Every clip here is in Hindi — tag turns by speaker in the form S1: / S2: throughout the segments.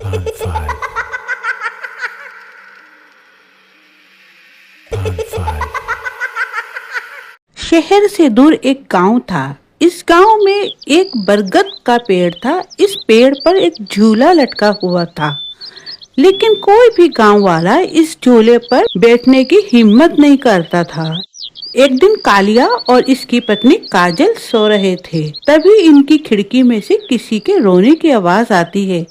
S1: Pan five, pan five,
S2: शहर से दूर एक गांव था। इस गांव में एक बरगद का पेड़ था। इस पेड़ पर एक झूला लटका हुआ था, लेकिन कोई भी गांव वाला इस झूले पर बैठने की हिम्मत नहीं करता था। एक दिन कालिया और इसकी पत्नी काजल सो रहे थे। तभी इनकी खिड़की में से किसी के रोने की आवाज आती है।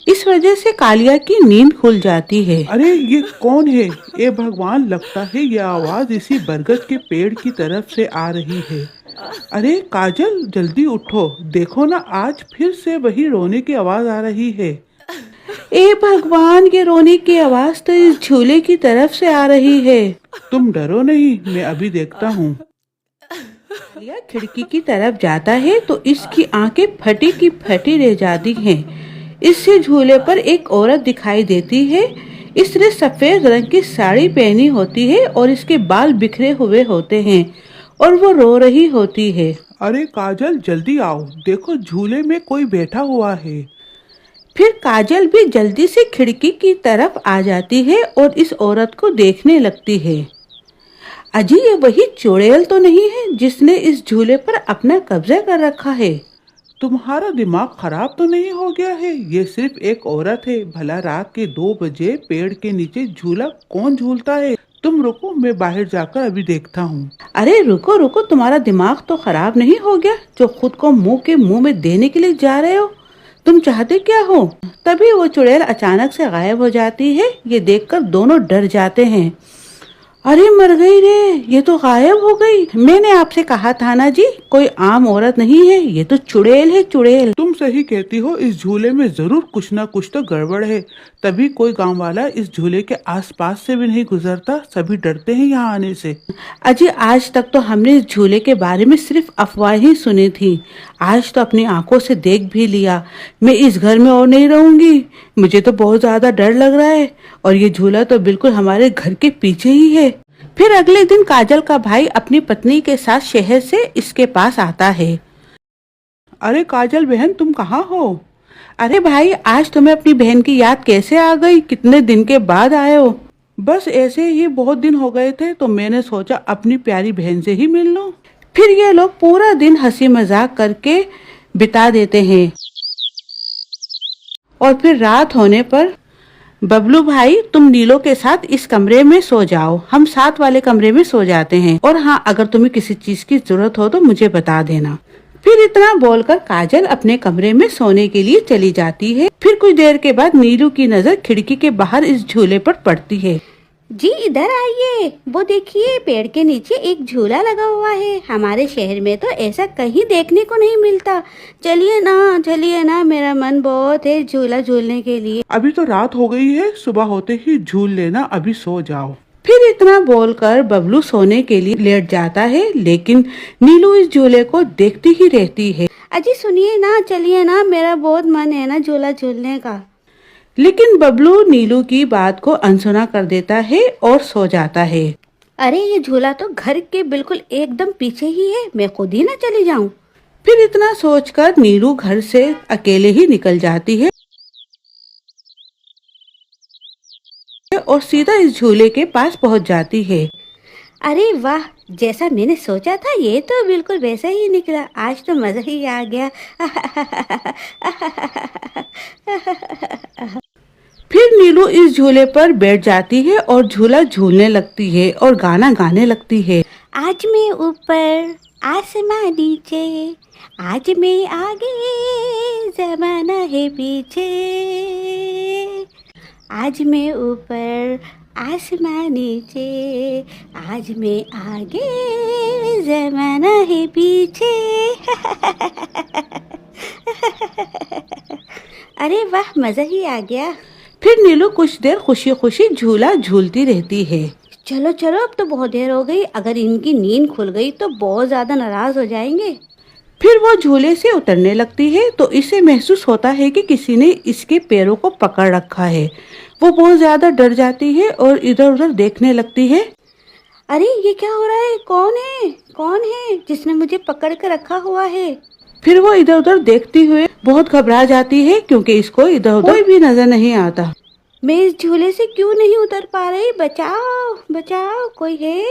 S2: इस वजह से कालिया की नींद खुल जाती है।
S3: अरे ये कौन है? ए भगवान, लगता है ये आवाज इसी बरगद के पेड़ की तरफ से आ रही है। अरे काजल, जल्दी उठो, देखो ना, आज फिर से वही रोने की आवाज आ रही है।
S2: ए भगवान, ये रोने की आवाज तो इस झूले की तरफ से आ रही है।
S3: तुम डरो नहीं, मैं अभी देखता हूँ।
S2: कालिया खिड़की की तरफ जाता है तो इसकी आंखें फटी की फटी रह जाती हैं। इससे झूले पर एक औरत दिखाई देती है। इसने सफेद रंग की साड़ी पहनी होती है और इसके बाल बिखरे हुए होते हैं और वो रो रही होती है।
S3: अरे काजल, जल्दी आओ, देखो झूले में कोई बैठा हुआ है।
S2: फिर काजल भी जल्दी से खिड़की की तरफ आ जाती है और इस औरत को देखने लगती है। अजी, ये वही चुड़ैल तो नहीं है जिसने इस झूले पर अपना कब्जा कर रखा है?
S3: तुम्हारा दिमाग खराब तो नहीं हो गया है? ये सिर्फ एक औरत है। भला रात के 2 बजे पेड़ के नीचे झूला कौन झूलता है? तुम रुको, मैं बाहर जाकर अभी देखता हूँ।
S2: अरे रुको रुको, तुम्हारा दिमाग तो खराब नहीं हो गया जो खुद को मुंह के मुंह में देने के लिए जा रहे हो? तुम चाहते क्या हो? तभी वो चुड़ैल अचानक से गायब हो जाती है। ये देखकर दोनों डर जाते हैं। अरे मर गई रे, ये तो गायब हो गई। मैंने आपसे कहा था ना जी, कोई आम औरत नहीं है, ये तो चुड़ैल है, चुड़ैल।
S3: तुम सही कहती हो, इस झूले में जरूर कुछ ना कुछ तो गड़बड़ है। तभी कोई गांव वाला इस झूले के आसपास से भी नहीं गुजरता। सभी डरते हैं यहाँ आने से।
S2: अजी, आज तक तो हमने इस झूले के बारे में सिर्फ अफवाहें ही सुनी थी। आज तो अपनी आंखों से देख भी लिया। मैं इस घर में और नहीं रहूंगी। मुझे तो बहुत ज्यादा डर लग रहा है और ये झूला तो बिल्कुल हमारे घर के पीछे ही है। फिर अगले दिन काजल का भाई अपनी पत्नी के साथ शहर से इसके पास आता है।
S3: अरे काजल बहन, तुम कहाँ हो?
S2: अरे भाई, आज तुम्हें अपनी बहन की याद कैसे आ गई? कितने दिन के बाद आए हो?
S3: बस ऐसे ही, बहुत दिन हो गए थे तो मैंने सोचा अपनी प्यारी बहन से ही मिल लूं।
S2: फिर ये लोग पूरा दिन हंसी मजाक करके बिता देते हैं और फिर रात होने पर, बबलू भाई, तुम नीलो के साथ इस कमरे में सो जाओ। हम साथ वाले कमरे में सो जाते हैं। और हाँ, अगर तुम्हें किसी चीज की जरूरत हो तो मुझे बता देना। फिर इतना बोलकर काजल अपने कमरे में सोने के लिए चली जाती है। फिर कुछ देर के बाद नीलू की नजर खिड़की के बाहर इस झूले पर पड़ती है।
S4: जी इधर आइए, वो देखिए पेड़ के नीचे एक झूला लगा हुआ है। हमारे शहर में तो ऐसा कहीं देखने को नहीं मिलता। चलिए ना, मेरा मन बहुत है झूला झूलने के लिए।
S3: अभी तो रात हो गई है, सुबह होते ही झूल लेना, अभी सो जाओ।
S2: फिर इतना बोलकर बबलू सोने के लिए लेट जाता है, लेकिन नीलू इस झूले को देखती ही रहती है।
S4: अजी सुनिए ना, चलिए ना, मेरा बहुत मन है ना झूला झूलने का।
S2: लेकिन बबलू नीलू की बात को अनसुना कर देता है और सो जाता है।
S4: अरे ये झूला तो घर के बिल्कुल एकदम पीछे ही है, मैं खुद ही ना चली जाऊं।
S2: फिर इतना सोचकर नीलू घर से अकेले ही निकल जाती है और सीधा इस झूले के पास पहुंच जाती है।
S4: अरे वाह, जैसा मैंने सोचा था ये तो बिल्कुल वैसा ही निकला। आज तो मजा ही आ गया।
S2: फिर नीलू इस झूले पर बैठ जाती है और झूला झूलने लगती है और गाना गाने लगती है।
S4: आज मैं ऊपर आसमां नीचे, आज मैं आगे जमाना है पीछे। आज मैं ऊपर आसमां नीचे, आज मैं आगे जमाना है पीछे। अरे वाह, मजा ही आ गया।
S2: फिर नीलू कुछ देर खुशी खुशी झूला झूलती रहती है।
S4: चलो चलो, अब तो बहुत देर हो गई। अगर इनकी नींद खुल गई तो बहुत ज्यादा नाराज हो जाएंगे।
S2: फिर वो झूले से उतरने लगती है तो इसे महसूस होता है कि किसी ने इसके पैरों को पकड़ रखा है। वो बहुत ज्यादा डर जाती है और इधर उधर देखने लगती है।
S4: अरे ये क्या हो रहा है? कौन है जिसने मुझे पकड़ कर रखा हुआ है?
S2: फिर वो इधर उधर देखती हुए बहुत घबरा जाती है क्योंकि इसको इधर उधर कोई भी नजर नहीं आता।
S4: मैं इस झूले से क्यों नहीं उतर पा रही? बचाओ बचाओ, कोई है?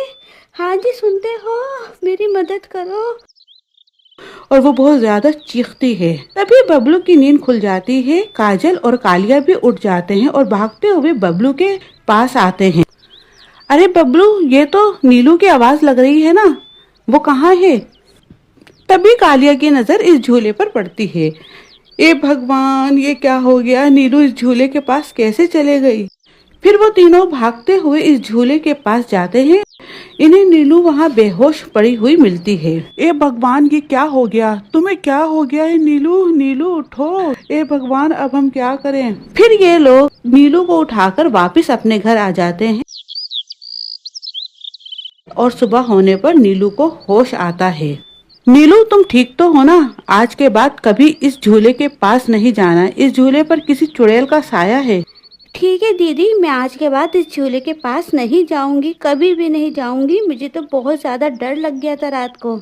S4: हाँ जी, सुनते हो? मेरी मदद करो।
S2: और वो बहुत ज्यादा चीखती है। तभी बबलू की नींद खुल जाती है। काजल और कालिया भी उठ जाते हैं और भागते हुए बबलू के पास आते हैं। अरे बबलू, ये तो नीलू की आवाज लग रही है ना, वो कहाँ है? तभी कालिया की नजर इस झूले पर पड़ती है। ए भगवान, ये क्या हो गया? नीलू इस झूले के पास कैसे चले गई? फिर वो तीनों भागते हुए इस झूले के पास जाते हैं। इन्हें नीलू वहाँ बेहोश पड़ी हुई मिलती है।
S3: ए भगवान, ये क्या हो गया? तुम्हें क्या हो गया है? नीलू नीलू उठो। ए भगवान, अब हम क्या करें?
S2: फिर ये लोग नीलू को उठाकर वापस अपने घर आ जाते हैं और सुबह होने पर नीलू को होश आता है। नीलू, तुम ठीक तो हो ना? आज के बाद कभी इस झूले के पास नहीं जाना। इस झूले पर किसी चुड़ैल का साया है।
S4: ठीक है दीदी, मैं आज के बाद इस झूले के पास नहीं जाऊंगी, कभी भी नहीं जाऊंगी। मुझे तो बहुत ज्यादा डर लग गया था रात को।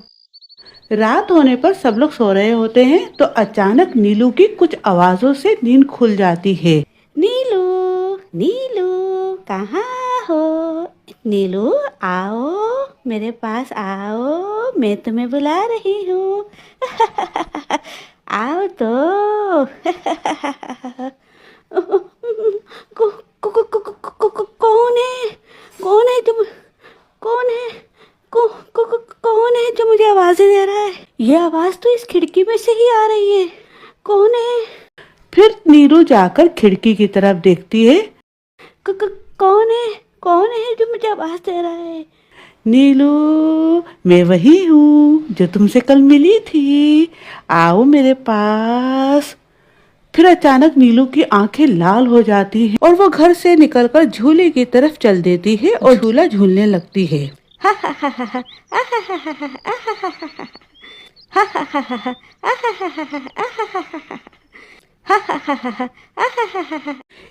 S2: रात होने पर सब लोग सो रहे होते हैं तो अचानक नीलू की कुछ आवाजों से नींद खुल जाती है।
S4: नीलू, नीलू, कहाँ हो? नीलू, आओ, मेरे पास आओ, मैं तुम्हें बुला रही हूँ। आओ तो। कौन है? कौन है तुम? कौन है? कौन है जो मुझे आवाजें दे रहा है? ये आवाज तो इस खिड़की में से ही आ रही है। कौन है?
S2: फिर नीलू जाकर खिड़की की तरफ देखती है।
S4: कौन है? कौन है जो मुझे आवाज दे रहा है?
S2: नीलू, मैं वही हूँ जो तुमसे कल मिली थी। आओ मेरे पास। फिर अचानक नीलू की आंखें लाल हो जाती हैं और वो घर से निकलकर झूले की तरफ चल देती है और झूला झूलने लगती है।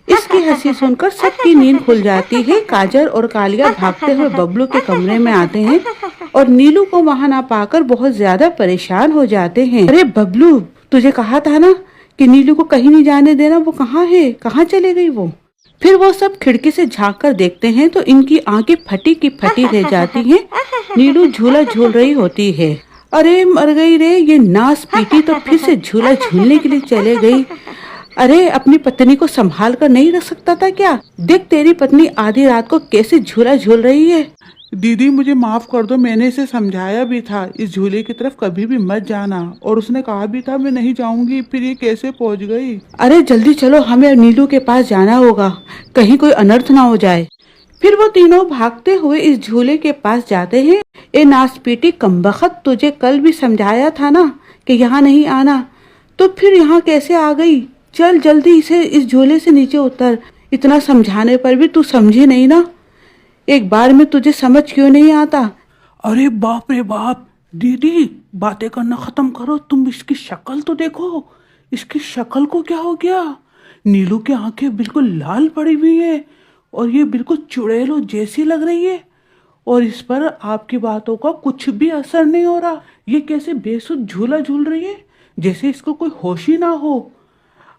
S2: इसकी हंसी सुनकर सबकी नींद खुल जाती है। काजल और कालिया भागते हुए बबलू के कमरे में आते हैं और नीलू को वहां ना पाकर बहुत ज्यादा परेशान हो जाते हैं। अरे बबलू, तुझे कहा था ना कि नीलू को कहीं नहीं जाने देना। वो कहाँ है? कहाँ चले गई वो? फिर वो सब खिड़की से झांक कर देखते हैं तो इनकी आंखें फटी की फटी रह जाती हैं। नीलू झूला झूल रही होती है। अरे मर गई रे, ये नास पीटी तो फिर से झूला झूलने के लिए चले गई। अरे अपनी पत्नी को संभाल कर नहीं रख सकता था क्या? देख तेरी पत्नी आधी रात को कैसे झूला झूल रही है।
S3: दीदी, मुझे माफ कर दो। मैंने इसे समझाया भी था इस झूले की तरफ कभी भी मत जाना, और उसने कहा भी था मैं नहीं जाऊंगी। फिर ये कैसे पहुंच गई?
S2: अरे जल्दी चलो, हमें नीलू के पास जाना होगा, कहीं कोई अनर्थ ना हो जाए। फिर वो तीनों भागते हुए इस झूले के पास जाते हैं। ए नासपीटी कमबख्त, तुझे कल भी समझाया था ना कि यहाँ नहीं आना, तो फिर यहाँ कैसे आ गई? चल जल्दी इसे इस झूले से नीचे उतर। इतना समझाने पर भी तू समझी नहीं ना। एक बार में तुझे समझ क्यों नहीं आता?
S3: अरे बाप रे बाप, दीदी बातें करना खत्म करो। तुम इसकी शक्ल तो देखो, इसकी शक्ल को क्या हो गया? नीलू की आंखें बिल्कुल लाल पड़ी हुई है और ये बिल्कुल चुड़ैलों जैसी लग रही है, और इस पर आपकी बातों का कुछ भी असर नहीं हो रहा। ये कैसे बेसुध झूला झूल रही है, जैसे इसको कोई होश ही ना हो।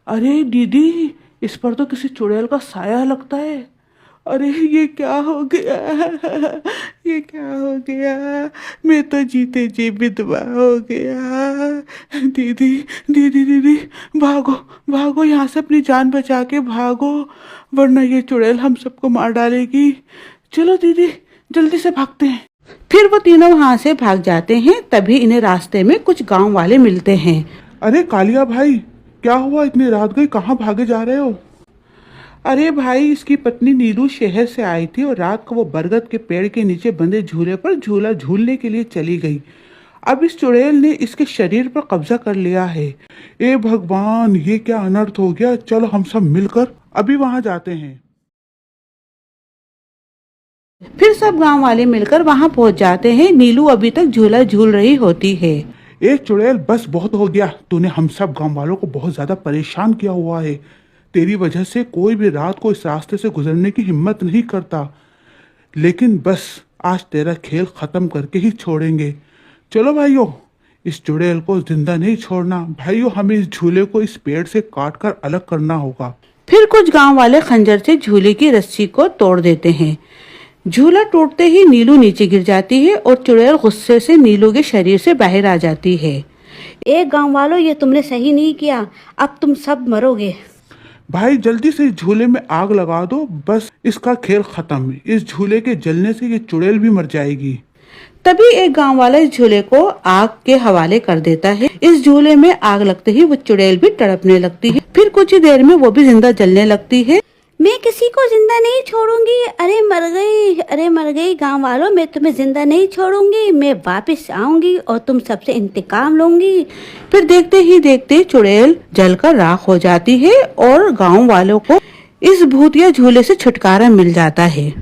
S3: अरे दीदी, इस पर तो किसी चुड़ैल का साया लगता है। अरे ये क्या हो गया? ये क्या हो गया? मैं तो जीते जी विधवा हो गया। दीदी दीदी दीदी, भागो भागो, यहाँ से अपनी जान बचा के भागो, वरना ये चुड़ैल हम सबको मार डालेगी। चलो दीदी, जल्दी से भागते हैं।
S2: फिर वो तीनों वहाँ से भाग जाते हैं। तभी इन्हें रास्ते में कुछ गांव वाले मिलते हैं।
S3: अरे कालिया भाई, क्या हुआ? इतनी रात गई, कहाँ भागे जा रहे हो? अरे भाई, इसकी पत्नी नीलू शहर से आई थी और रात को वो बरगद के पेड़ के नीचे बंधे झूले पर झूला झूलने के लिए चली गई। अब इस चुड़ैल ने इसके शरीर पर कब्जा कर लिया है। ए भगवान, ये क्या अनर्थ हो गया। चलो हम सब मिलकर अभी वहां जाते हैं।
S2: फिर सब गांव वाले मिलकर वहां पहुंच जाते हैं। नीलू अभी तक झूला झूल रही होती है।
S3: ए चुड़ैल, बस बहुत हो गया। तूने हम सब गांव वालों को बहुत ज्यादा परेशान किया हुआ है। तेरी वजह से कोई भी रात को इस रास्ते से गुजरने की हिम्मत नहीं करता। लेकिन बस आज तेरा खेल खत्म करके ही छोड़ेंगे। चलो भाइयों, इस चुड़ैल को जिंदा नहीं छोड़ना भाइयों, हमें इस झूले को इस पेड़ से काट कर अलग करना होगा।
S2: फिर कुछ गांव वाले खंजर से झूले की रस्सी को तोड़ देते हैं। झूला टूटते ही नीलू नीचे गिर जाती है और चुड़ैल गुस्से से नीलू के शरीर से बाहर आ जाती है।
S4: ए गांव वालों, ये तुमने सही नहीं किया, अब तुम सब मरोगे।
S3: भाई जल्दी से इस झूले में आग लगा दो, बस इसका खेल खत्म। इस झूले के जलने से ये चुड़ैल भी मर जाएगी।
S2: तभी एक गांव वाला इस झूले को आग के हवाले कर देता है। इस झूले में आग लगते ही वो चुड़ैल भी तड़पने लगती है। फिर कुछ ही देर में वो भी जिंदा जलने लगती है।
S4: मैं किसी को जिंदा नहीं छोड़ूंगी। अरे मर गई, अरे मर गई गांव वालों, मैं तुम्हें जिंदा नहीं छोड़ूंगी। मैं वापस आऊंगी और तुम सबसे इंतकाम लूंगी।
S2: फिर देखते ही देखते चुड़ैल जलकर राख हो जाती है और गांव वालों को इस भूतिया झूले से छुटकारा मिल जाता है।